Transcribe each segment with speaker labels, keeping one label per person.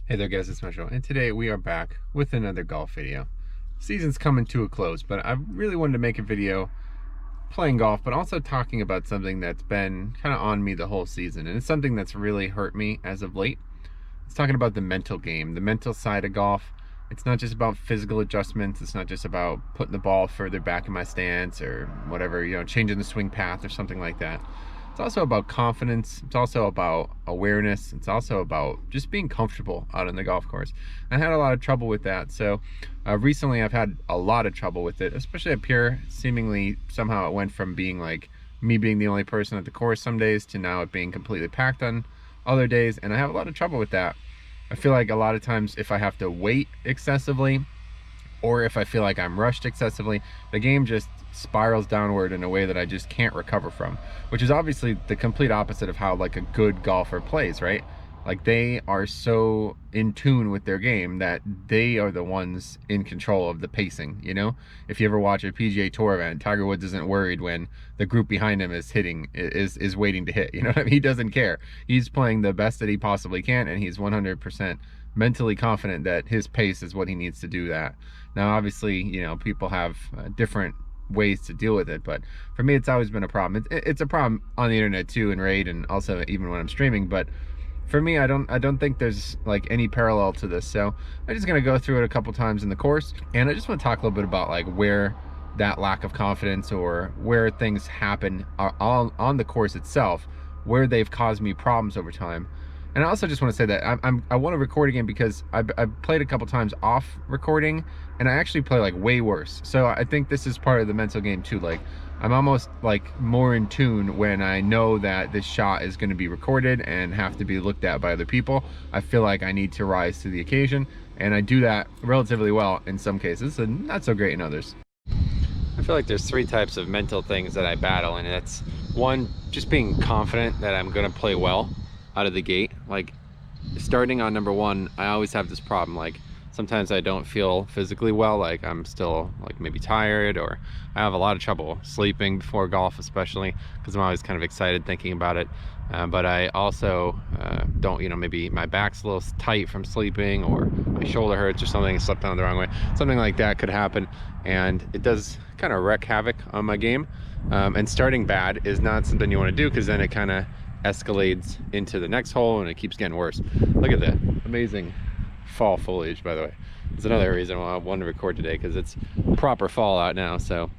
Speaker 1: Hey there guys, it's Metro, and today we are back with another golf video. Season's coming to a close, but I really wanted to make a video playing golf, but also talking about something that's been kind of on me the whole season, and it's something that's really hurt me as of late. It's talking about the mental game, the mental side of golf. It's not just about physical adjustments, it's not just about putting the ball further back in my stance or whatever, changing the swing path or something like that. It's also about confidence. It's also about awareness. It's also about just being comfortable out on the golf course. I had a lot of trouble with that. So recently I've had a lot of trouble with it, especially up here. Seemingly somehow it went from being like me being the only person at the course some days to now it being completely packed on other days. And I have a lot of trouble with that. I feel like a lot of times if I have to wait excessively, or if I feel like I'm rushed excessively, the game just spirals downward in a way that I just can't recover from, which is obviously the complete opposite of how like a good golfer plays, right? Like they are so in tune with their game that they are the ones in control of the pacing, If you ever watch a PGA Tour event, Tiger Woods isn't worried when the group behind him is waiting to hit, what I mean? He doesn't care. He's playing the best that he possibly can, and he's 100% mentally confident that his pace is what he needs to do that. Now, obviously, people have different ways to deal with it, but for me, it's always been a problem. It's a problem on the internet too, and raid, and also even when I'm streaming. But for me, I don't think there's like any parallel to this. So I'm just gonna go through it a couple times in the course, and I just want to talk a little bit about like where that lack of confidence or where things happen on the course itself, where they've caused me problems over time. And I also just want to say that I want to record again because I played a couple times off recording, and I actually play like way worse. So I think this is part of the mental game too. Like I'm almost like more in tune when I know that this shot is going to be recorded and have to be looked at by other people. I feel like I need to rise to the occasion, and I do that relatively well in some cases and not so great in others. I feel like there's three types of mental things that I battle, and that's one, just being confident that I'm going to play well out of the gate. Like starting on number one, I always have this problem. Like sometimes I don't feel physically well, like I'm still like maybe tired, or I have a lot of trouble sleeping before golf, especially because I'm always kind of excited thinking about it. But I also don't, maybe my back's a little tight from sleeping, or my shoulder hurts or something, I slept down the wrong way. Something like that could happen, and it does kind of wreak havoc on my game. And starting bad is not something you want to do, because then it kind of escalates into the next hole and it keeps getting worse. Look at that amazing fall foliage, by the way. It's another reason why I wanted to record today, because it's proper fall out now. So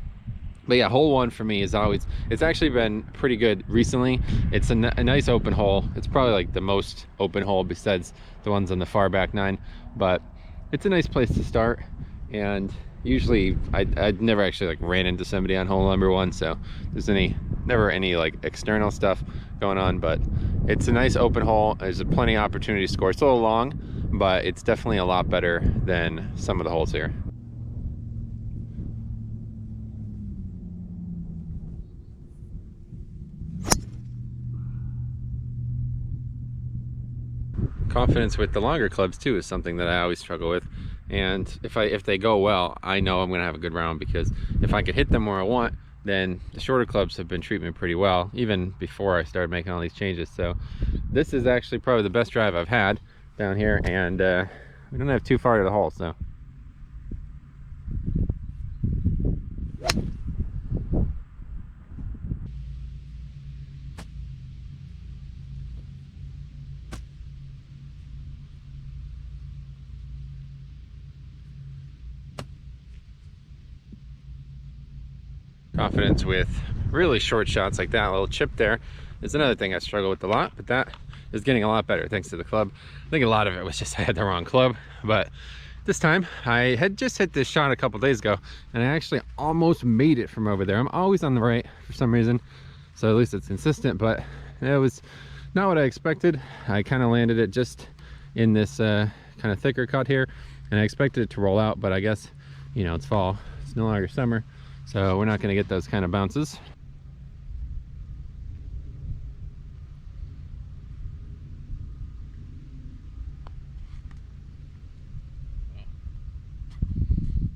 Speaker 1: but yeah, hole one for me is always, it's actually been pretty good recently. It's a nice open hole. It's probably like the most open hole besides the ones on the far back nine, but it's a nice place to start. And usually I'd never actually like ran into somebody on hole number one, so there's never any like external stuff going on. But it's a nice open hole. There's plenty of opportunity to score. It's a little long, but it's definitely a lot better than some of the holes here. Confidence with the longer clubs too is something that I always struggle with, and if they go well, I know I'm gonna have a good round, because if I could hit them where I want, then the shorter clubs have been treating me pretty well even before I started making all these changes. So this is actually probably the best drive I've had down here, and we don't have too far to the hole, so confidence with really short shots like that little chip there is another thing I struggle with a lot, but that is getting a lot better thanks to the club. I think a lot of it was just I had the wrong club, but this time I had just hit this shot a couple days ago, and I actually almost made it from over there. I'm always on the right for some reason, so at least it's consistent, but it was not what I expected. I kind of landed it just in this kind of thicker cut here, and I expected it to roll out, but I guess, it's fall, it's no longer summer, so we're not going to get those kind of bounces.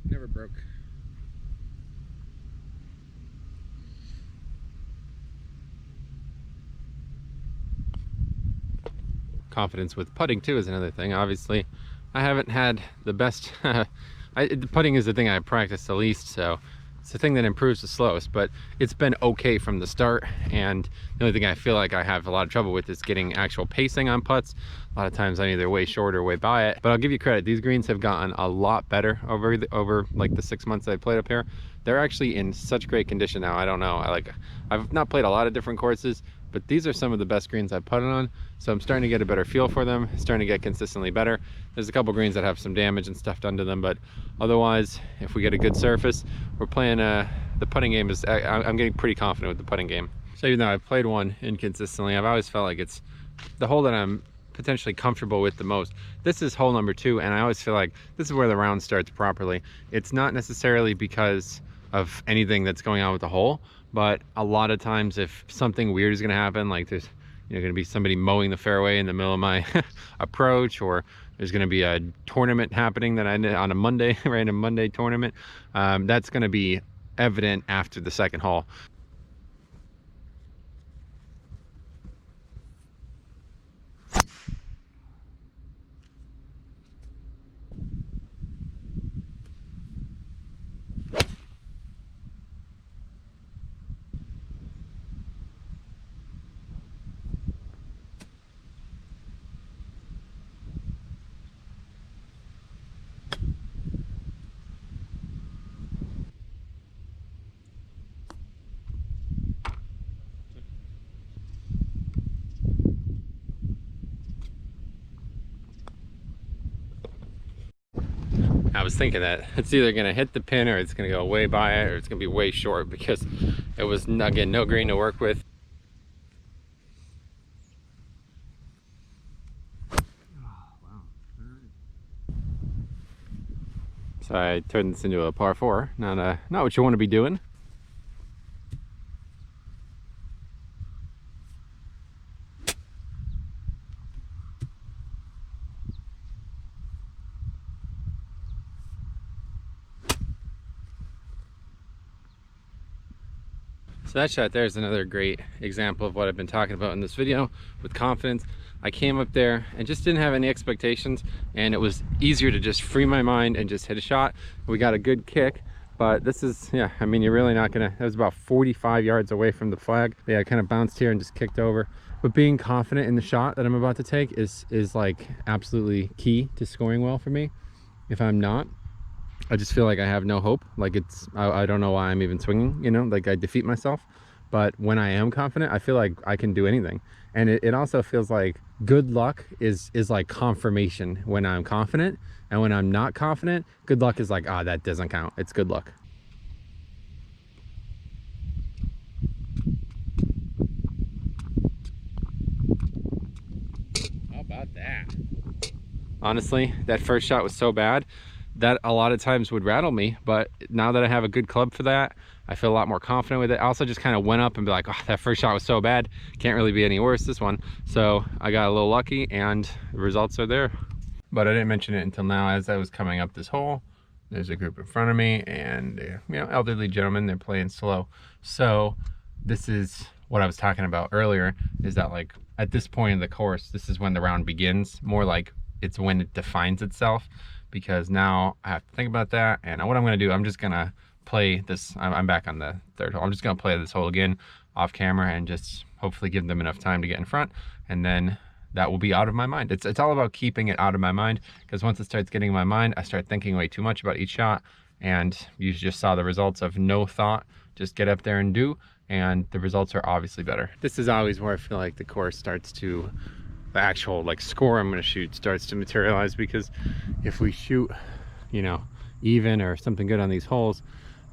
Speaker 1: Never broke. confidence with putting too is another thing. Obviously, I haven't had the best. Putting is the thing I practice the least, so it's the thing that improves the slowest, but it's been okay from the start. And the only thing I feel like I have a lot of trouble with is getting actual pacing on putts. A lot of times I'm either way short or way by it, but I'll give you credit. These greens have gotten a lot better over like the 6 months I've played up here. They're actually in such great condition now. I don't know, I've not played a lot of different courses, but these are some of the best greens I've putted on. So I'm starting to get a better feel for them, starting to get consistently better. There's a couple greens that have some damage and stuff done to them, but otherwise, if we get a good surface, we're playing, the putting game is, I'm getting pretty confident with the putting game. So even though I've played one inconsistently, I've always felt like it's the hole that I'm potentially comfortable with the most. This is hole number 2, and I always feel like this is where the round starts properly. It's not necessarily because of anything that's going on with the hole, but a lot of times if something weird is going to happen, like there's going to be somebody mowing the fairway in the middle of my approach, or there's going to be a tournament happening that on a Monday, random Monday tournament, that's going to be evident after the second hole. I was thinking that it's either going to hit the pin or it's going to go way by it, or it's going to be way short, because it was, again, no green to work with. So I turned this into a par 4, not what you want to be doing. So that shot there is another great example of what I've been talking about in this video with confidence. I came up there and just didn't have any expectations, and it was easier to just free my mind and just hit a shot. We got a good kick, but this is, yeah, I mean, you're really not gonna, that was about 45 yards away from the flag. Yeah, I kind of bounced here and just kicked over. But being confident in the shot that I'm about to take is like absolutely key to scoring well for me. If I'm not, I just feel like I have no hope. Like I don't know why I'm even swinging, you know, like I defeat myself. But when I am confident, I feel like I can do anything. And it also feels like good luck is like confirmation when I'm confident. And when I'm not confident, good luck is like, ah, that doesn't count. It's good luck. How about that? Honestly, that first shot was so bad that a lot of times would rattle me, but now that I have a good club for that, I feel a lot more confident with it. I also just kind of went up and be like, oh, that first shot was so bad, can't really be any worse, this one. So I got a little lucky and the results are there. But I didn't mention it until now. As I was coming up this hole, there's a group in front of me, and you know, elderly gentlemen, they're playing slow. So this is what I was talking about earlier, is that like at this point in the course, this is when the round begins, more like it's when it defines itself. Because now I have to think about that, and what I'm going to do, I'm just going to play this. I'm back on the third hole. I'm just going to play this hole again off camera and just hopefully give them enough time to get in front, and then that will be out of my mind. It's all about keeping it out of my mind, because once it starts getting in my mind, I start thinking way too much about each shot, and you just saw the results of no thought. Just get up there and do, and the results are obviously better. This is always where I feel like the course starts to, the actual like score I'm going to shoot starts to materialize, because if we shoot, you know, even or something good on these holes,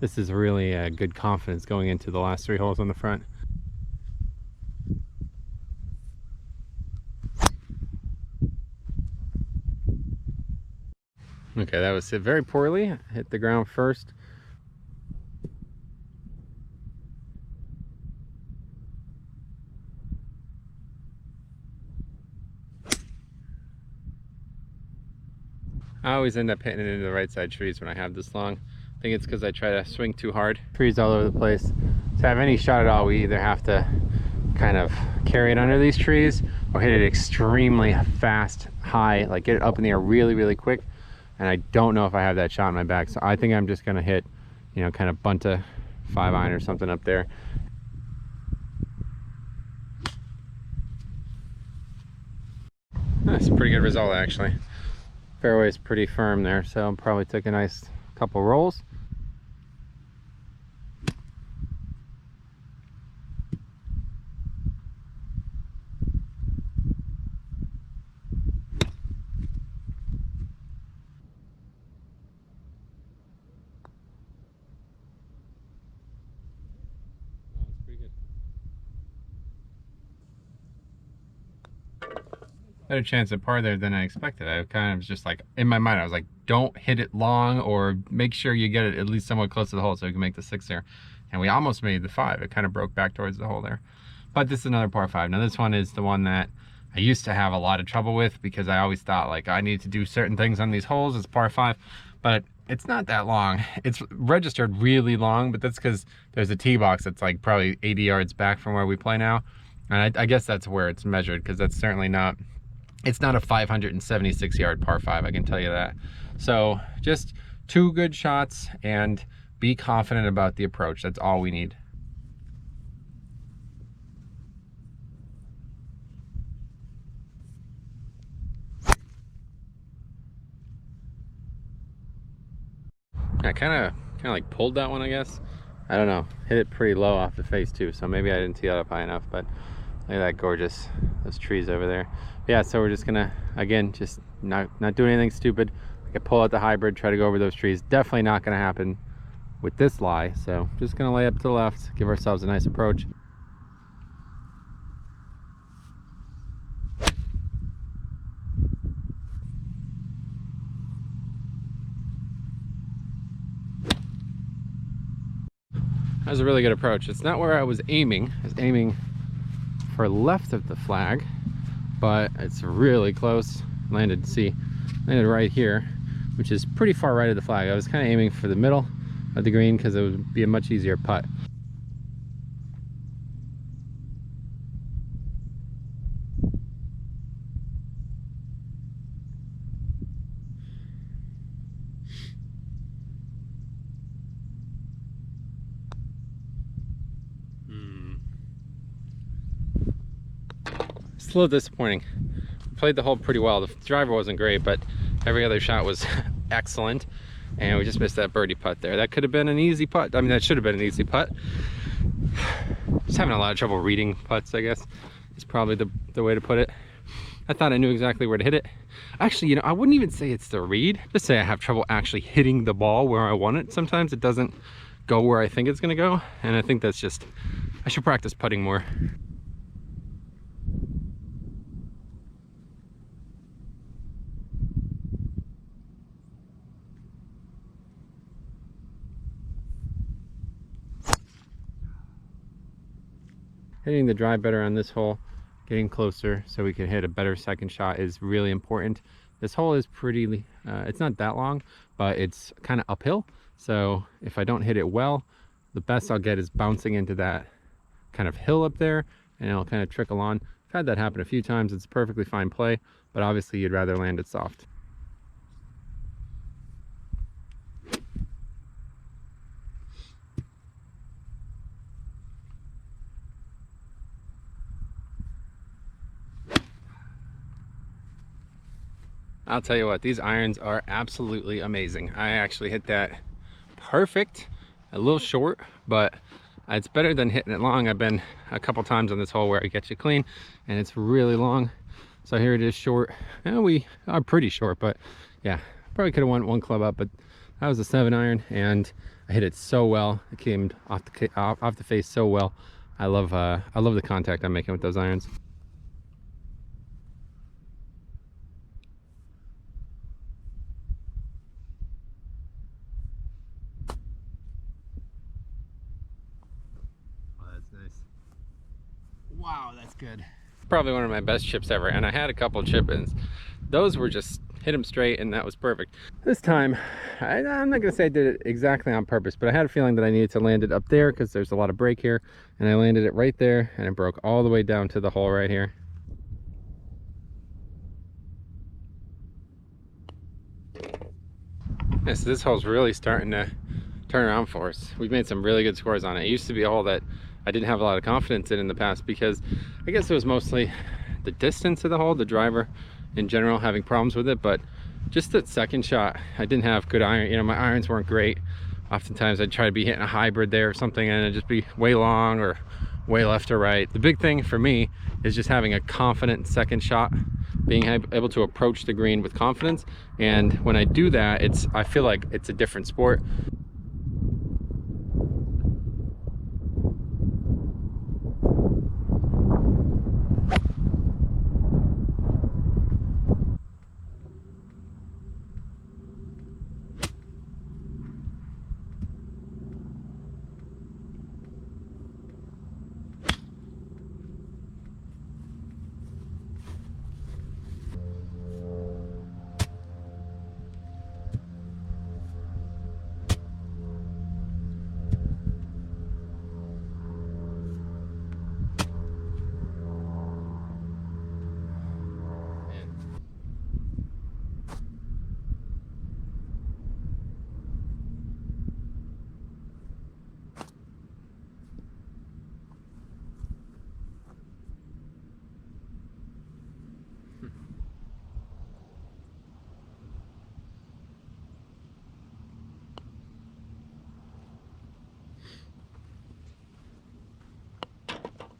Speaker 1: this is really a good confidence going into the last 3 holes on the front. Okay, that was hit very poorly. Hit the ground first. I always end up hitting it into the right side trees when I have this long. I think it's because I try to swing too hard. Trees all over the place. To have any shot at all, we either have to kind of carry it under these trees, or hit it extremely fast, high, like get it up in the air really, really quick. And I don't know if I have that shot in my bag. So I think I'm just gonna hit, you know, kind of bunt a 5-iron or something up there. That's a pretty good result, actually. Fairway is pretty firm there, so I'll probably take a nice couple rolls. Better chance at par there than I expected. I kind of was just like, in my mind, I was like, don't hit it long, or make sure you get it at least somewhat close to the hole so you can make the 6 there. And we almost made the 5. It kind of broke back towards the hole there. But this is another par 5. Now this one is the one that I used to have a lot of trouble with, because I always thought like I need to do certain things on these holes. It's par 5, but it's not that long. It's registered really long, but that's because there's a tee box that's like probably 80 yards back from where we play now. And I guess that's where it's measured, because that's certainly not, it's not a 576 yard par 5, I can tell you that. So just 2 good shots and be confident about the approach. That's all we need. I kind of like pulled that one, I guess. I don't know, hit it pretty low off the face too, so maybe I didn't tee it up high enough. But look at that gorgeous, those trees over there. Yeah, so we're just gonna, again, just not doing anything stupid. I could pull out the hybrid, try to go over those trees. Definitely not gonna happen with this lie. So just gonna lay up to the left, give ourselves a nice approach. That was a really good approach. It's not where I was aiming. I was aiming for left of the flag, but it's really close. Landed right here, which is pretty far right of the flag. I was kind of aiming for the middle of the green because it would be a much easier putt. It's a little disappointing. Played the hole pretty well. The driver wasn't great, but every other shot was excellent, and we just missed that birdie putt there. That could have been an easy putt. I mean, that should have been an easy putt. Just having a lot of trouble reading putts, I guess, is probably the way to put it. I thought I knew exactly where to hit it. Actually, you know, I wouldn't even say it's the read. Just say I have trouble actually hitting the ball where I want it. Sometimes it doesn't go where I think it's gonna go, and I think that's just, I should practice putting more. Hitting the drive better on this hole, getting closer so we can hit a better second shot is really important. This hole is pretty, it's not that long, but it's kind of uphill. So if I don't hit it well, the best I'll get is bouncing into that kind of hill up there, and it'll kind of trickle on. I've had that happen a few times. It's a perfectly fine play, but obviously you'd rather land it soft. I'll tell you what, these irons are absolutely amazing. I actually hit that perfect, a little short, but it's better than hitting it long. I've been a couple times on this hole where it gets you clean and it's really long. So here it is short. And we are pretty short, but yeah, probably could have won one club up, but that was a 7-iron and I hit it so well. It came off the face so well. I love the contact I'm making with those irons. Wow, that's good. Probably one of my best chips ever, and I had a couple chip-ins. Those were just hit them straight, and that was perfect. This time, I'm not gonna say I did it exactly on purpose, but I had a feeling that I needed to land it up there because there's a lot of break here, and I landed it right there, and it broke all the way down to the hole right here. Yeah, so this hole's really starting to turn around for us. We've made some really good scores on it. It used to be a hole that I didn't have a lot of confidence in the past, because I guess it was mostly the distance of the hole, the driver in general having problems with it. But just that second shot, I didn't have good iron. You know, my irons weren't great. Oftentimes I'd try to be hitting a hybrid there or something, and it'd just be way long or way left or right. The big thing for me is just having a confident second shot, being able to approach the green with confidence. And when I do that, I feel like it's a different sport.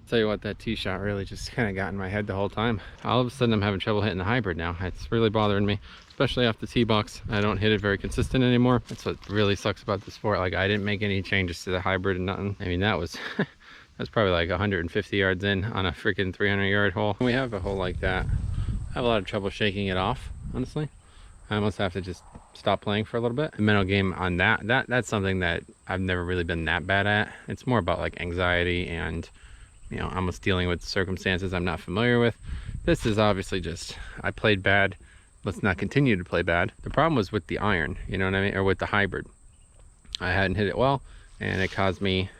Speaker 1: Tell you what, that tee shot really just kind of got in my head the whole time. All of a sudden I'm having trouble hitting the hybrid now. It's really bothering me, especially off the tee box. I don't hit it very consistent anymore. That's what really sucks about the sport. Like, I didn't make any changes to the hybrid and nothing. I mean, that was that's probably like 150 yards in on a freaking 300-yard hole. When we have a hole like that, I have a lot of trouble shaking it off, honestly. I almost have to just stop playing for a little bit. The mental game on that's something that I've never really been that bad at. It's more about like anxiety and, you know, almost dealing with circumstances I'm not familiar with. This is obviously just, I played bad. Let's not continue to play bad. The problem was with the iron, you know what I mean? Or with the hybrid. I hadn't hit it well, and it caused me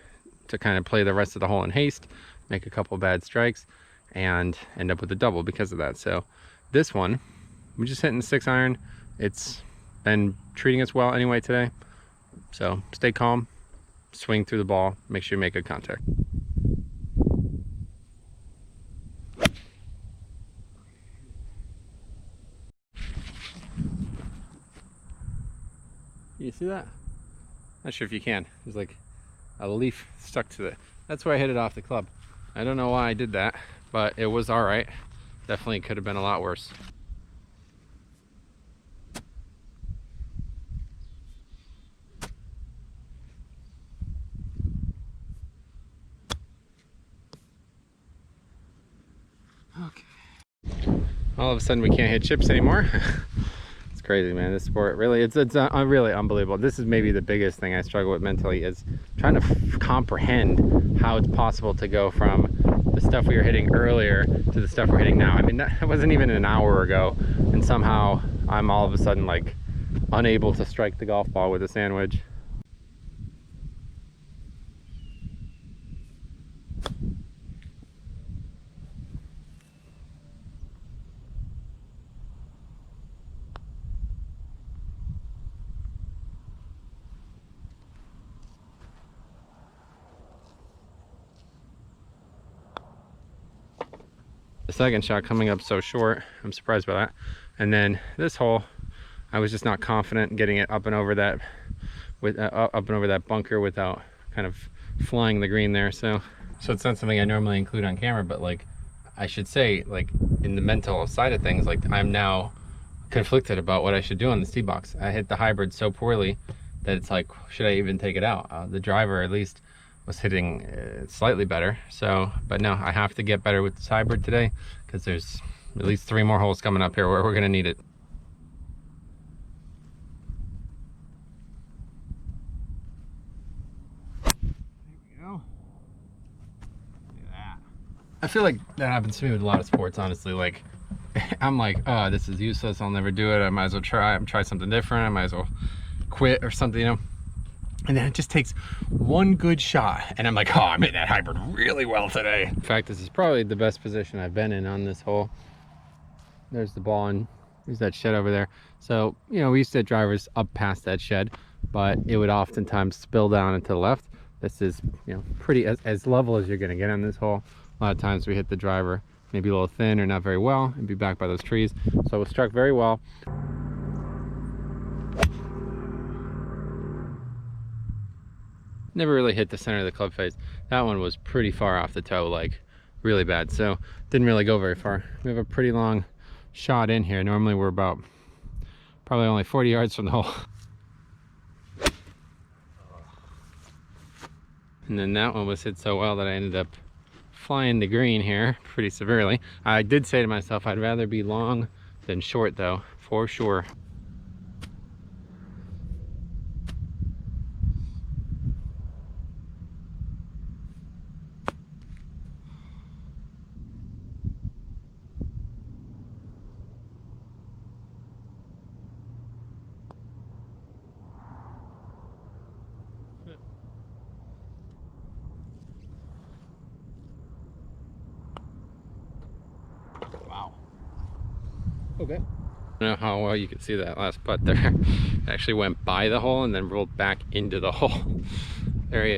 Speaker 1: to kind of play the rest of the hole in haste, make a couple bad strikes, and end up with a double because of that. So this one, we're just hitting the 6-iron. It's been treating us well anyway today. So stay calm, swing through the ball, make sure you make good contact. You see that? Not sure if you can. There's like a leaf stuck to it. That's where I hit it off the club. I don't know why I did that, but it was all right. Definitely could have been a lot worse. Okay. All of a sudden we can't hit chips anymore. It's crazy, man. This sport really, it's really unbelievable. This is maybe the biggest thing I struggle with mentally, is trying to comprehend how it's possible to go from the stuff we were hitting earlier to the stuff we're hitting now. I mean, that wasn't even an hour ago, and somehow I'm all of a sudden like unable to strike the golf ball with a sand wedge. The second shot coming up so short, I'm surprised by that. And then this hole, I was just not confident getting it up and over that bunker without kind of flying the green there. So it's not something I normally include on camera, but like, I should say, like, in the mental side of things, like, I'm now conflicted about what I should do on this tee box. I hit the hybrid so poorly that it's like, should I even take it out? The driver at least was hitting slightly better. So, but no, I have to get better with this hybrid today, because there's at least 3 more holes coming up here where we're gonna need it. There we go. Look at that. I feel like that happens to me with a lot of sports, honestly. Like, I'm like, oh, this is useless, I'll never do it, I might as well try something different, I might as well quit or something, you know. And then it just takes one good shot, and I'm like, oh, I made that hybrid really well today. In fact, this is probably the best position I've been in on this hole. There's the ball in There's that shed over there. So, you know, we used to hit drivers up past that shed, but it would oftentimes spill down and to the left. This is, you know, pretty as level as you're going to get on this hole. A lot of times we hit the driver maybe a little thin or not very well and be back by those trees. So it was struck very well. Never really hit the center of the club face. That one was pretty far off the toe, like really bad. So didn't really go very far. We have a pretty long shot in here. Normally we're about probably only 40 yards from the hole. And then that one was hit so well that I ended up flying the green here pretty severely. I did say to myself, I'd rather be long than short though, for sure. Wow. Okay. I don't know how well you can see that last putt there. It actually went by the hole and then rolled back into the hole. Very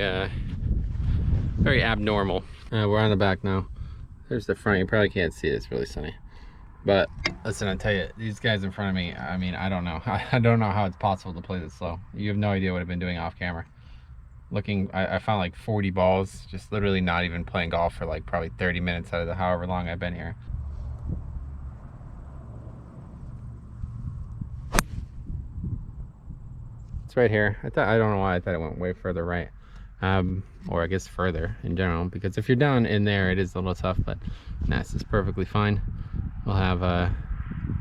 Speaker 1: very abnormal. We're on the back now. There's the front. You probably can't see it. It's really sunny. But listen, I tell you, these guys in front of me, I mean, I don't know. I don't know how it's possible to play this slow. You have no idea what I've been doing off camera. Looking, I found like 40 balls, just literally not even playing golf for like probably 30 minutes out of the however long I've been here. It's right here. I don't know why I thought it went way further right. Or I guess further in general, because if you're down in there it is a little tough, but nah, this is perfectly fine. We'll have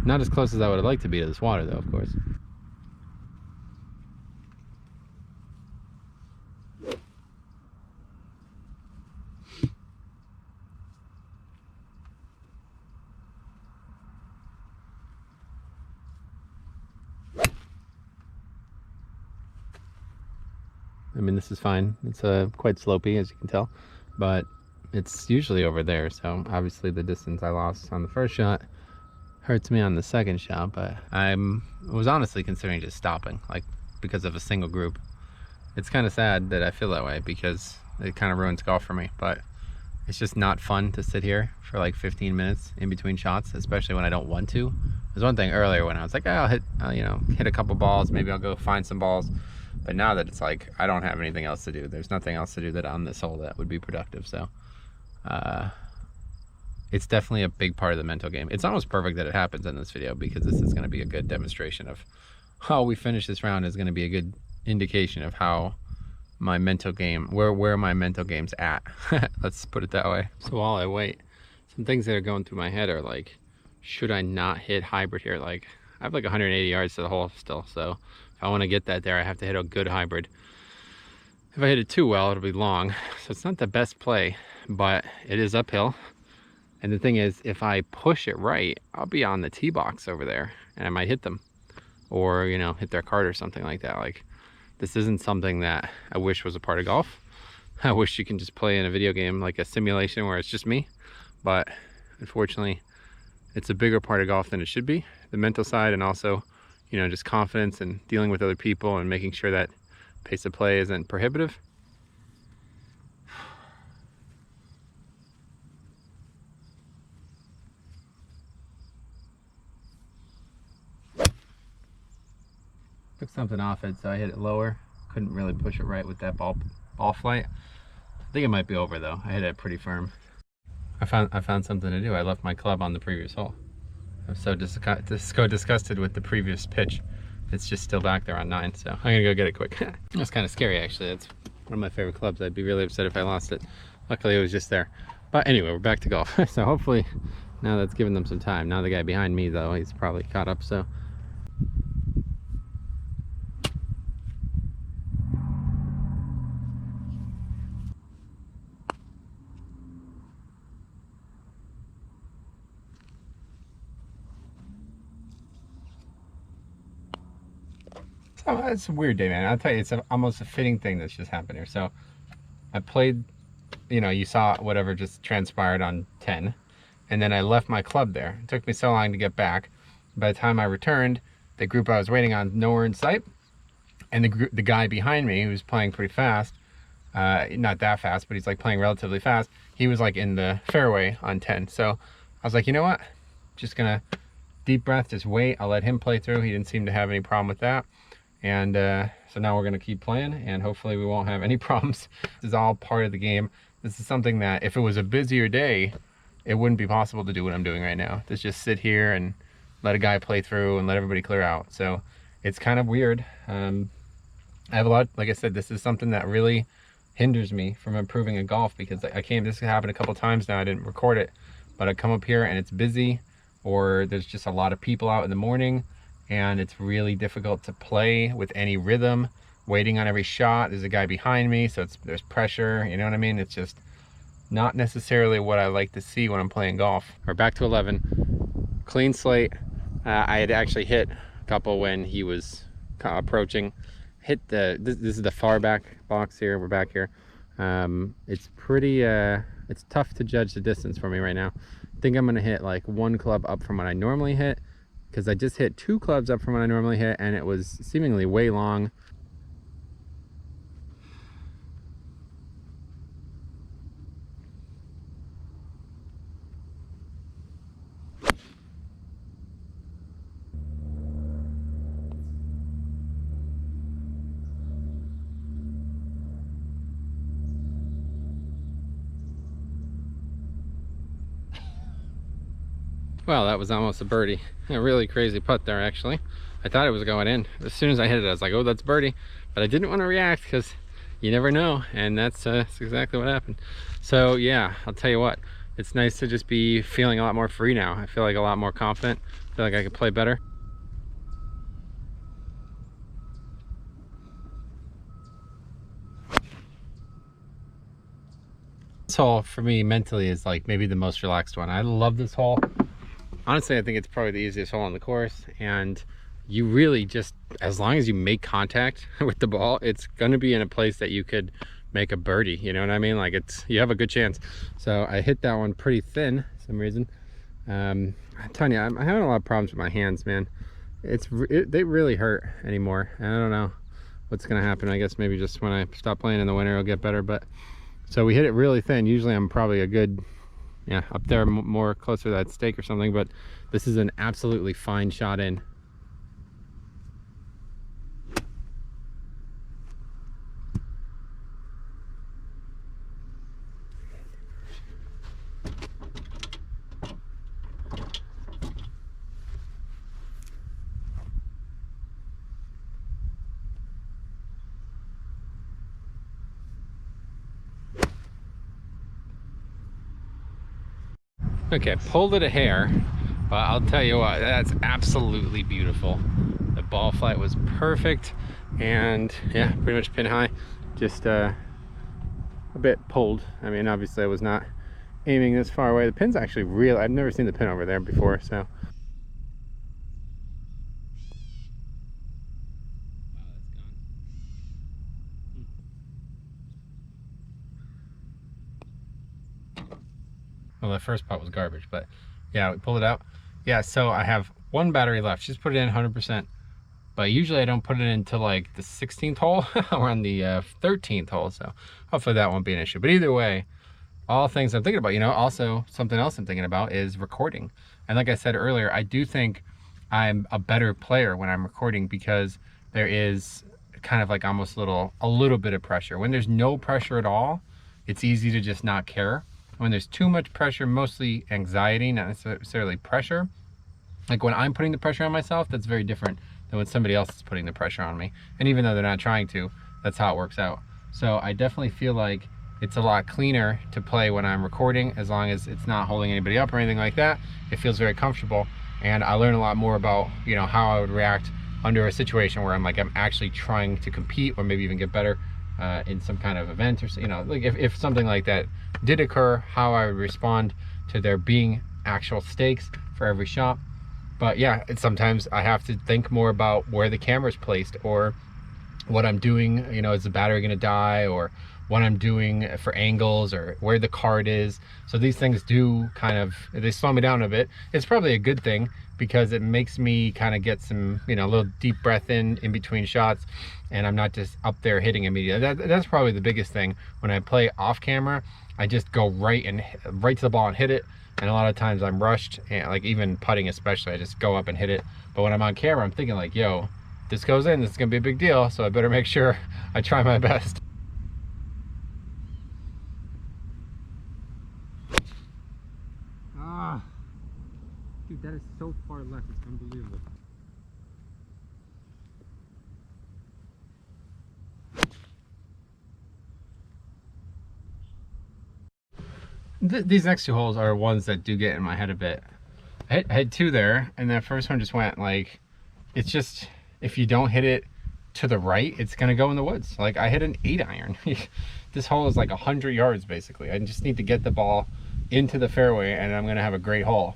Speaker 1: not as close as I would have liked to be to this water though, of course. I mean, this is fine. It's quite slopey, as you can tell, but it's usually over there. So obviously the distance I lost on the first shot hurts me on the second shot, but I was honestly considering just stopping, like because of a single group. It's kind of sad that I feel that way because it kind of ruins golf for me, but it's just not fun to sit here for like 15 minutes in between shots, especially when I don't want to. There's one thing earlier when I was like, oh, I'll hit, you know, hit a couple balls, maybe I'll go find some balls. But now that it's like, I don't have anything else to do. There's nothing else to do that on this hole that would be productive. So it's definitely a big part of the mental game. It's almost perfect that it happens in this video because this is going to be a good demonstration of how we finish this round. Is going to be a good indication of how my mental game, where my mental game's at. Let's put it that way. So while I wait, some things that are going through my head are like, should I not hit hybrid here? Like, I have like 180 yards to the hole still, so if I want to get that there, I have to hit a good hybrid. If I hit it too well, it'll be long. So it's not the best play, but it is uphill. And the thing is, if I push it right, I'll be on the tee box over there and I might hit them, or, you know, hit their cart or something like that. Like, this isn't something that I wish was a part of golf. I wish you can just play in a video game, like a simulation where it's just me. But unfortunately, it's a bigger part of golf than it should be. The mental side, and also, you know, just confidence and dealing with other people and making sure that pace of play isn't prohibitive. Took something off it, so I hit it lower. Couldn't really push it right with that ball flight. I think it might be over though. I hit it pretty firm. I found something to do. I left my club on the previous hole. I'm so disgusted with the previous pitch. It's just still back there on 9, so I'm gonna go get it quick. That's kind of scary actually. That's one of my favorite clubs. I'd be really upset if I lost it. Luckily it was just there. But anyway, we're back to golf. So hopefully now that's given them some time. Now the guy behind me though, he's probably caught up, so. So it's a weird day, man. I'll tell you, it's almost a fitting thing that's just happened here. So I played, you know, you saw whatever just transpired on 10, and then I left my club there. It took me so long to get back. By the time I returned, the group I was waiting on nowhere in sight, and the guy behind me, who was playing pretty fast, not that fast, but he's like playing relatively fast, he was like in the fairway on 10. So I was like, you know what, just gonna deep breath, just wait, I'll let him play through. He didn't seem to have any problem with that. And so now we're gonna keep playing, and hopefully we won't have any problems. This is all part of the game. This is something that if it was a busier day, it wouldn't be possible to do what I'm doing right now. To just sit here and let a guy play through and let everybody clear out. So it's kind of weird. I have a lot, like I said, this is something that really hinders me from improving in golf, because this happened a couple times now. I didn't record it, but I come up here and it's busy, or there's just a lot of people out in the morning, and it's really difficult to play with any rhythm, waiting on every shot. There's a guy behind me, so there's pressure, you know what I mean? It's just not necessarily what I like to see when I'm playing golf. We're back to 11, clean slate. I had actually hit a couple when he was approaching. Hit this is the far back box here. We're back here. It's pretty, it's tough to judge the distance for me right now. I think I'm gonna hit like one club up from what I normally hit, because I just hit 2 clubs up from what I normally hit, and it was seemingly way long. Well, that was almost a birdie. A really crazy putt there, actually. I thought it was going in. As soon as I hit it, I was like, oh, that's birdie. But I didn't want to react, because you never know. And that's exactly what happened. So yeah, I'll tell you what, it's nice to just be feeling a lot more free now. I feel like a lot more confident. I feel like I could play better. This hole for me mentally is like maybe the most relaxed one. I love this hole. Honestly, I think it's probably the easiest hole on the course, and you really just, as long as you make contact with the ball, it's going to be in a place that you could make a birdie, you know what I mean? Like, you have a good chance. So I hit that one pretty thin for some reason. I'm telling you, I'm having a lot of problems with my hands, man. They really hurt anymore, and I don't know what's going to happen. I guess maybe just when I stop playing in the winter it'll get better. But so we hit it really thin. Usually I'm probably a good, yeah, up there more closer to that stake or something, but this is an absolutely fine shot in. Okay, pulled it a hair, but I'll tell you what, that's absolutely beautiful. The ball flight was perfect, and yeah, pretty much pin high. Just a bit pulled. I mean, obviously I was not aiming this far away. The pin's actually real. I've never seen the pin over there before, so. Well, the first putt was garbage, but yeah, we pulled it out. Yeah, so I have one battery left. Just put it in 100%, but usually I don't put it into like the 16th hole or on the 13th hole, so hopefully that won't be an issue. But either way, all things I'm thinking about, you know, also something else I'm thinking about is recording. And like I said earlier, I do think I'm a better player when I'm recording, because there is kind of like almost a little bit of pressure. When there's no pressure at all, it's easy to just not care. When there's too much pressure, mostly anxiety, not necessarily pressure. Like when I'm putting the pressure on myself, that's very different than when somebody else is putting the pressure on me. And even though they're not trying to, that's how it works out. So I definitely feel like it's a lot cleaner to play when I'm recording, as long as it's not holding anybody up or anything like that. It feels very comfortable, and I learn a lot more about, you know, how I would react under a situation where I'm actually trying to compete, or maybe even get better in some kind of event, or, you know, like if something like that did occur, how I would respond to there being actual stakes for every shot. But yeah, sometimes I have to think more about where the camera's placed, or what I'm doing, you know, is the battery gonna die, or what I'm doing for angles or where the card is. So these things do kind of, they slow me down a bit. It's probably a good thing because it makes me kind of get some, you know, a little deep breath in between shots, and I'm not just up there hitting immediately. That's probably the biggest thing. When I play off camera, I just go right to the ball and hit it. And a lot of times I'm rushed, and like even putting especially, I just go up and hit it. But when I'm on camera, I'm thinking like, yo, this goes in, this is gonna be a big deal, so I better make sure I try my best. Ah, dude, that is so far left, it's unbelievable. These next two holes are ones that do get in my head a bit. I had two there, and that first one just went like, it's just, if you don't hit it to the right, it's gonna go in the woods. Like I hit an 8-iron. This hole is like 100 yards basically. I just need to get the ball into the fairway and I'm gonna have a great hole.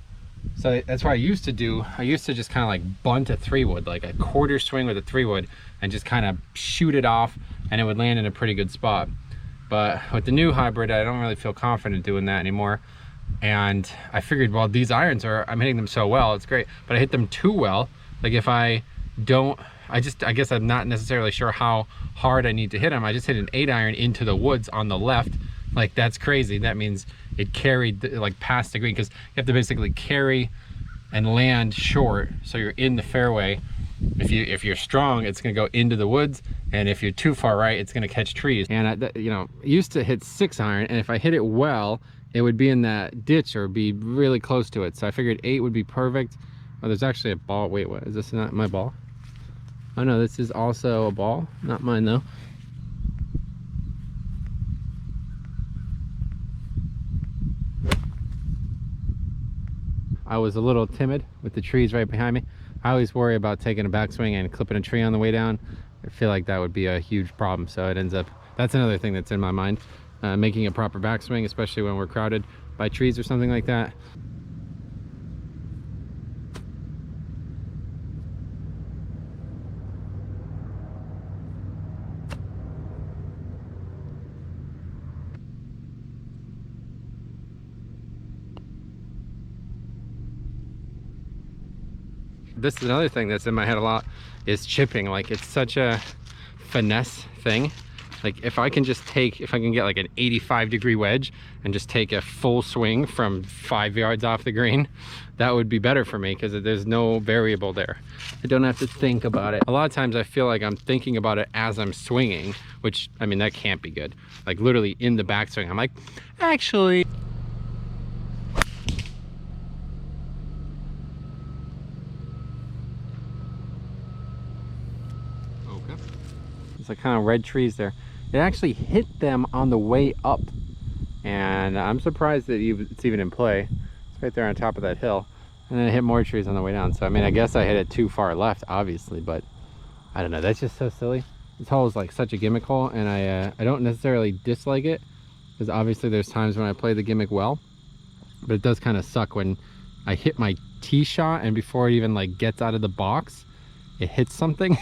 Speaker 1: So that's what I used to do. I used to just kind of like bunt a 3-wood, like a quarter swing with a 3-wood, and just kind of shoot it off, and it would land in a pretty good spot. But with the new hybrid, I don't really feel confident doing that anymore. And I figured, well, these irons I'm hitting them so well, it's great, but I hit them too well. Like if I don't, I guess I'm not necessarily sure how hard I need to hit them. I just hit an 8-iron into the woods on the left. Like that's crazy. That means it carried like past the green, because you have to basically carry and land short so you're in the fairway. If you're strong, it's gonna go into the woods, and if you're too far right, it's gonna catch trees. And I, you know, used to hit 6-iron, and if I hit it well, it would be in that ditch or be really close to it. So I figured 8 would be perfect. Oh, there's actually a ball. Wait, what is this? Not my ball? Oh no, this is also a ball, not mine though. I was a little timid with the trees right behind me. I always worry about taking a backswing and clipping a tree on the way down. I feel like that would be a huge problem. So it ends up, that's another thing that's in my mind. Making a proper backswing, especially when we're crowded by trees or something like that. This is another thing that's in my head a lot, is chipping. Like it's such a finesse thing. Like if I can get like an 85-degree wedge and just take a full swing from 5 yards off the green, that would be better for me, because there's no variable there. I don't have to think about it. A lot of times I feel like I'm thinking about it as I'm swinging, which, I mean, that can't be good. Like literally in the backswing, I'm like, actually. Okay. It's like kind of red trees there. It actually hit them on the way up, and I'm surprised that it's even in play. It's right there on top of that hill, and then it hit more trees on the way down. So I mean, I guess I hit it too far left, obviously, but I don't know, that's just so silly. This hole is like such a gimmick hole, and I don't necessarily dislike it, because obviously there's times when I play the gimmick well, but it does kind of suck when I hit my tee shot and before it even like gets out of the box, it hits something.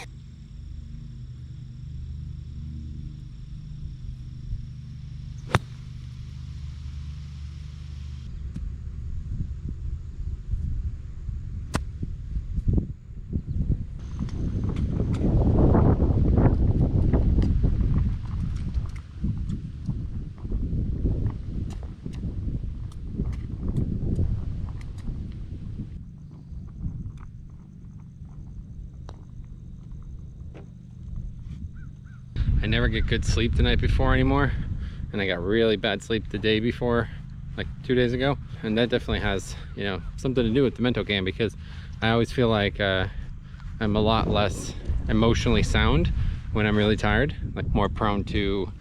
Speaker 1: I never get good sleep the night before anymore, and I got really bad sleep the day before, like 2 days ago, and that definitely has, you know, something to do with the mental game, because I always feel like I'm a lot less emotionally sound when I'm really tired, like more prone to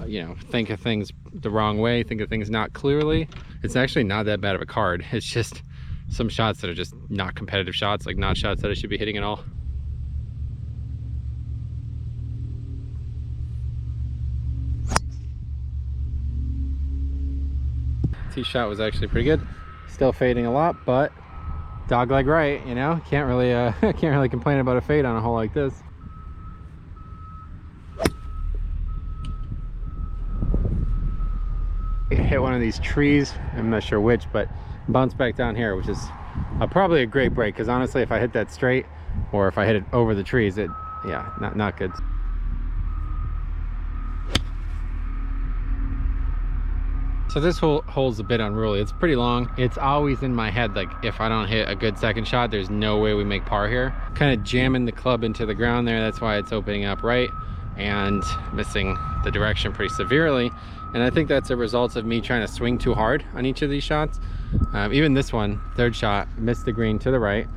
Speaker 1: you know, think of things the wrong way, think of things not clearly. It's actually not that bad of a card. It's just some shots that are just not competitive shots, like not shots that I should be hitting at all. Tee shot was actually pretty good. Still fading a lot, but dog leg right, you know, can't really complain about a fade on a hole like this. hit one of these trees, I'm not sure which, but bounce back down here, which is probably a great break, because honestly if I hit that straight or if I hit it over the trees, yeah, not good. So this hole hole's a bit unruly. It's pretty long. It's always in my head, like if I don't hit a good second shot, there's no way we make par here. Kind of jamming the club into the ground there. That's why it's opening up right and missing the direction pretty severely. And I think that's a result of me trying to swing too hard on each of these shots. Even this one, third shot, missed the green to the right.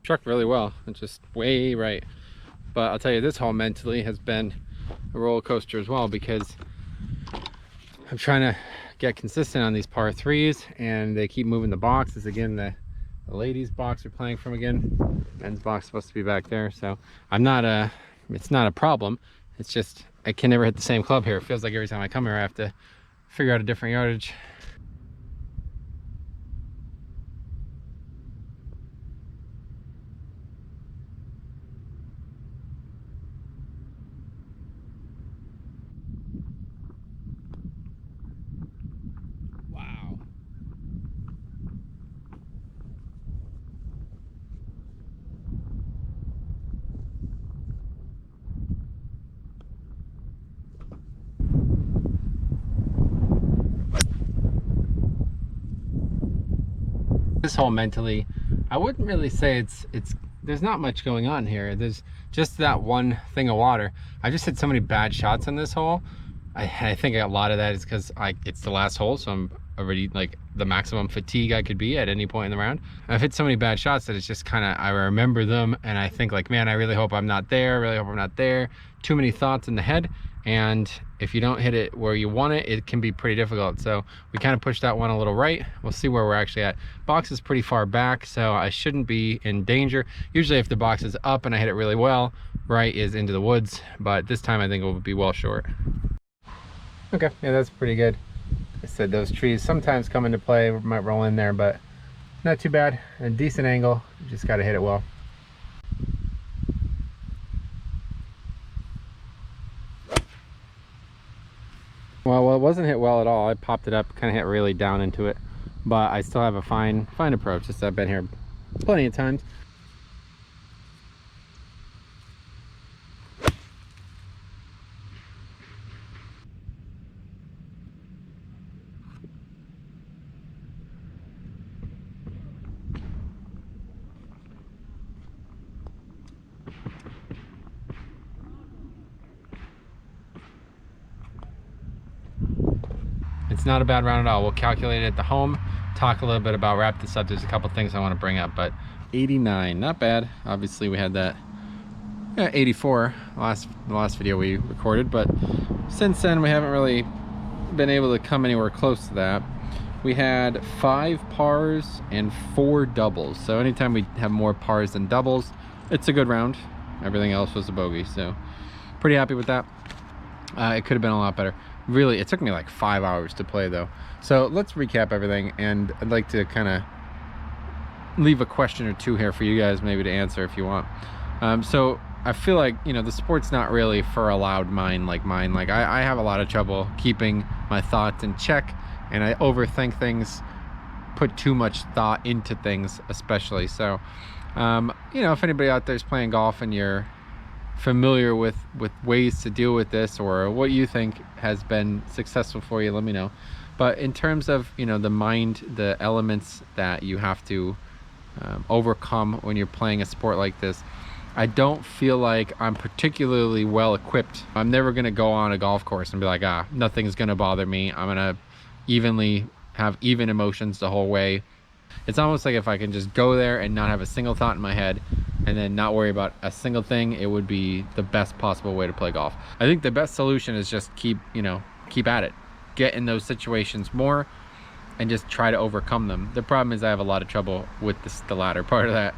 Speaker 1: Struck really well. It's just way right. But I'll tell you, this hole mentally has been a roller coaster as well, because I'm trying to get consistent on these par threes and they keep moving the boxes. Again, the ladies box are playing from again. Men's box is supposed to be back there. So it's not a problem. It's just I can never hit the same club here. It feels like every time I come here I have to figure out a different yardage. This hole mentally, I wouldn't really say there's not much going on here. There's just that one thing of water. I just hit so many bad shots on this hole. I think a lot of that is because it's the last hole, so I'm already like the maximum fatigue I could be at any point in the round. I've hit so many bad shots that it's just kind of, I remember them and I think like, man, I really hope I'm not there, I really hope I'm not there. Too many thoughts in the head, and if you don't hit it where you want it, it can be pretty difficult. So we kind of pushed that one a little right. We'll see where we're actually at. Box is pretty far back, so I shouldn't be in danger. Usually if the box is up and I hit it really well, right is into the woods, but this time I think it will be well short. Okay, yeah, that's pretty good. I said those trees sometimes come into play, we might roll in there, but not too bad. A decent angle, you just got to hit it well. Well, it wasn't hit well at all. I popped it up, kind of hit really down into it, but I still have a fine approach. Just I've been here plenty of times. It's not a bad round at all. We'll calculate it at the home, talk a little bit about, wrap this up. There's a couple things I want to bring up, but 89, not bad. Obviously we had that 84 the last video we recorded, but since then we haven't really been able to come anywhere close to that. We had 5 pars and 4 doubles, so anytime we have more pars than doubles, it's a good round. Everything else was a bogey, so pretty happy with that. It could have been a lot better. Really, it took me like 5 hours to play though. So let's recap everything, and I'd like to kind of leave a question or two here for you guys maybe to answer if you want. So I feel like, you know, the sport's not really for a loud mind like mine. Like I have a lot of trouble keeping my thoughts in check, and I overthink things, put too much thought into things especially. So you know, if anybody out there is playing golf and you're familiar with ways to deal with this, or what you think has been successful for you, let me know. But in terms of, you know, the mind, the elements that you have to overcome when you're playing a sport like this, I don't feel like I'm particularly well equipped. I'm never gonna go on a golf course and be like, nothing's gonna bother me. I'm gonna have even emotions the whole way. It's almost like if I can just go there and not have a single thought in my head and then not worry about a single thing, it would be the best possible way to play golf. I think the best solution is just keep at it. Get in those situations more and just try to overcome them. The problem is I have a lot of trouble with the latter part of that.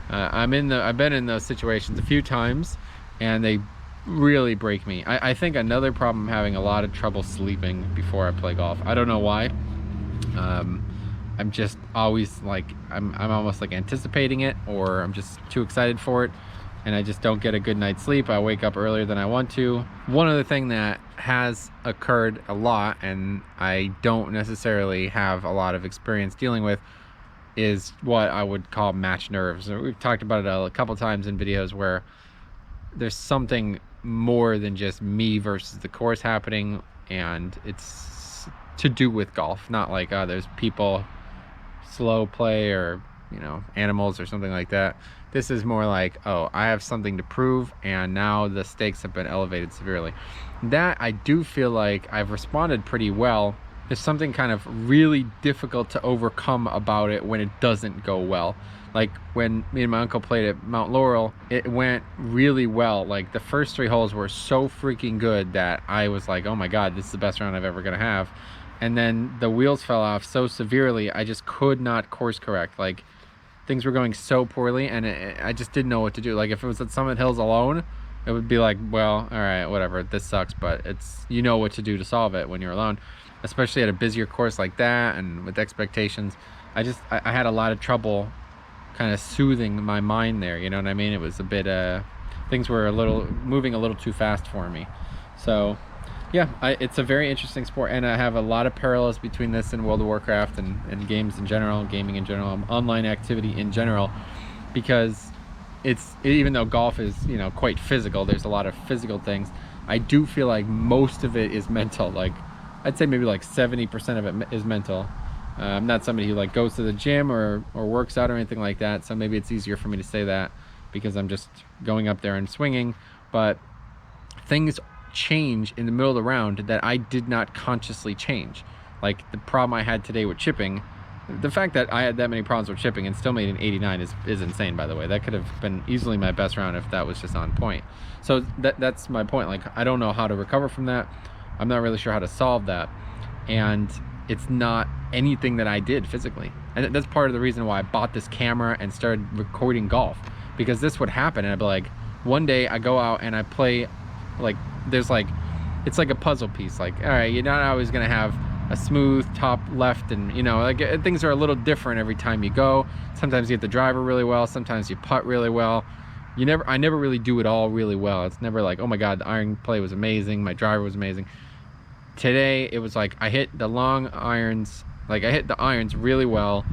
Speaker 1: I've been in those situations a few times and they really break me. I think another problem, I'm having a lot of trouble sleeping before I play golf. I don't know why. I'm just always like, I'm almost like anticipating it, or I'm just too excited for it, and I just don't get a good night's sleep. I wake up earlier than I want to. One other thing that has occurred a lot, and I don't necessarily have a lot of experience dealing with, is what I would call match nerves. We've talked about it a couple times in videos where there's something more than just me versus the course happening, and it's to do with golf, not like there's people, slow play, or animals or something like that. This is more like, oh, I have something to prove, and now the stakes have been elevated severely. That I do feel like I've responded pretty well. There's something kind of really difficult to overcome about it when it doesn't go well. Like when me and my uncle played at Mount Laurel, it went really well. Like the first 3 holes were so freaking good that I was like, oh my God, this is the best round I've ever gonna have. And then the wheels fell off so severely, I just could not course correct. Like things were going so poorly, and I just didn't know what to do. Like if it was at Summit Hills alone, it would be like, well, all right, whatever, this sucks, but it's, you know what to do to solve it when you're alone. Especially at a busier course like that and with expectations. I had a lot of trouble kind of soothing my mind there, you know what I mean? It was a bit, things were moving a little too fast for me. So yeah, it's a very interesting sport, and I have a lot of parallels between this and World of Warcraft and games in general, gaming in general, online activity in general, because even though golf is, quite physical, there's a lot of physical things, I do feel like most of it is mental. Like I'd say maybe like 70% of it is mental. I'm not somebody who like goes to the gym or works out or anything like that, so maybe it's easier for me to say that because I'm just going up there and swinging. But things change in the middle of the round that I did not consciously change. Like the problem I had today with chipping, the fact that I had that many problems with chipping and still made an 89 is insane, by the way. That could have been easily my best round if that was just on point. So that's my point. Like I don't know how to recover from that. I'm not really sure how to solve that, and it's not anything that I did physically. And that's part of the reason why I bought this camera and started recording golf, because this would happen and I'd be like, one day I go out and I play, like it's like a puzzle piece. Like, all right, you're not always gonna have a smooth top left, and like things are a little different every time you go. Sometimes you get the driver really well, sometimes you putt really well. I never really do it all really well. It's never like, oh my God, the iron play was amazing, my driver was amazing. Today it was like I hit the long irons, like I hit the irons really well,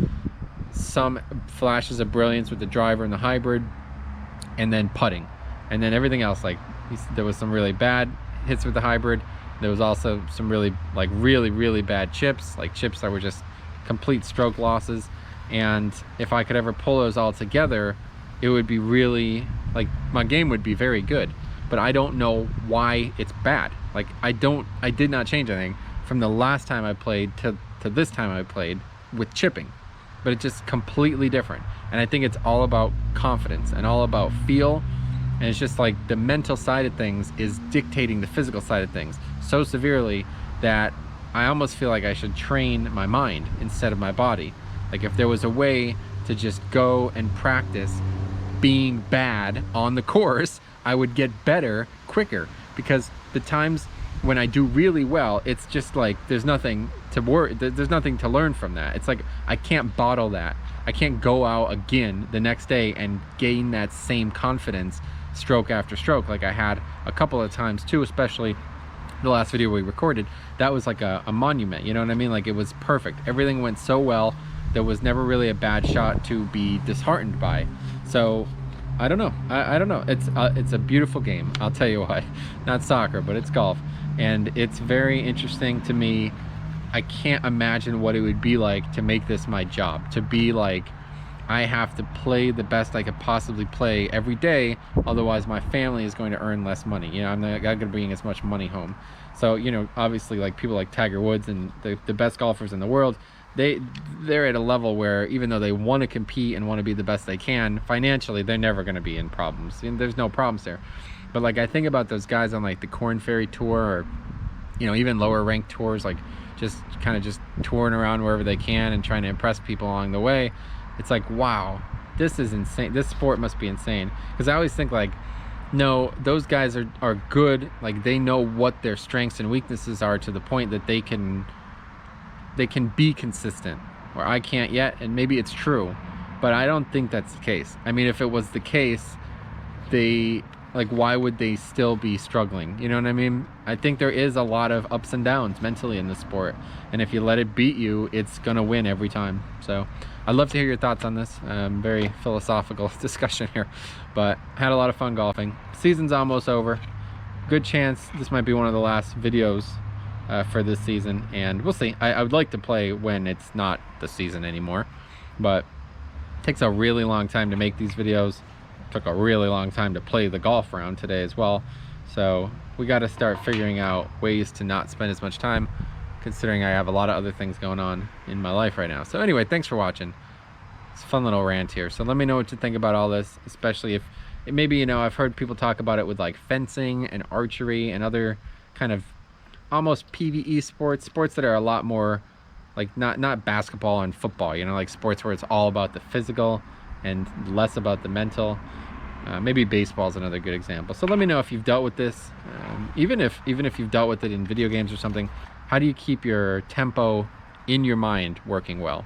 Speaker 1: some flashes of brilliance with the driver and the hybrid, and then putting, and then everything else, like there was some really bad hits with the hybrid. There was also some really really bad chips, like chips that were just complete stroke losses. And if I could ever pull those all together, it would be really, like, my game would be very good. But I don't know why it's bad. Like I did not change anything from the last time I played to this time I played with chipping, but it's just completely different. And I think it's all about confidence and all about feel, and it's just like the mental side of things is dictating the physical side of things so severely that I almost feel like I should train my mind instead of my body. Like if there was a way to just go and practice being bad on the course, I would get better quicker, because the times when I do really well, it's just like there's nothing to learn from that. It's like I can't bottle that. I can't go out again the next day and gain that same confidence stroke after stroke like I had a couple of times too, especially the last video we recorded. That was like a monument, you know what I mean? Like it was perfect. Everything went so well. There was never really a bad shot to be disheartened by. So
Speaker 2: I don't know. I don't know. It's a beautiful game. I'll tell you why. Not soccer, but it's golf, and it's very interesting to me. I can't imagine what it would be like to make this my job. To be like, I have to play the best I could possibly play every day, otherwise my family is going to earn less money. You know, I'm not going to bring as much money home. So, you know, obviously, like people like Tiger Woods and the best golfers in the world, they're at a level where even though they want to compete and want to be the best they can, financially they're never going to be in problems. And there's no problems there. But like I think about those guys on like the Corn Ferry Tour, or you know, even lower ranked tours, like just kind of just touring around wherever they can and trying to impress people along the way. It's like, wow, this is insane. This sport must be insane. Because I always think like, no, those guys are good. Like they know what their strengths and weaknesses are to the point that they can be consistent, where I can't yet. And maybe it's true, but I don't think that's the case. I mean, if it was the case, like, why would they still be struggling? You know what I mean? I think there is a lot of ups and downs mentally in the sport, and if you let it beat you, it's gonna win every time. So I'd love to hear your thoughts on this. Very philosophical discussion here, but had a lot of fun golfing. Season's almost over. Good chance this might be one of the last videos for this season, and we'll see. I would like to play when it's not the season anymore, but it takes a really long time to make these videos. Took a really long time to play the golf round today as well, so we got to start figuring out ways to not spend as much time, considering I have a lot of other things going on in my life right now. So anyway, thanks for watching. It's a fun little rant here, so let me know what you think about all this, especially if maybe, you know, I've heard people talk about it with like fencing and archery and other kind of almost PvE sports that are a lot more like not basketball and football, you know, like sports where it's all about the physical and less about the mental. Maybe baseball is another good example. So let me know if you've dealt with this. Even if you've dealt with it in video games or something, how do you keep your tempo in your mind working well?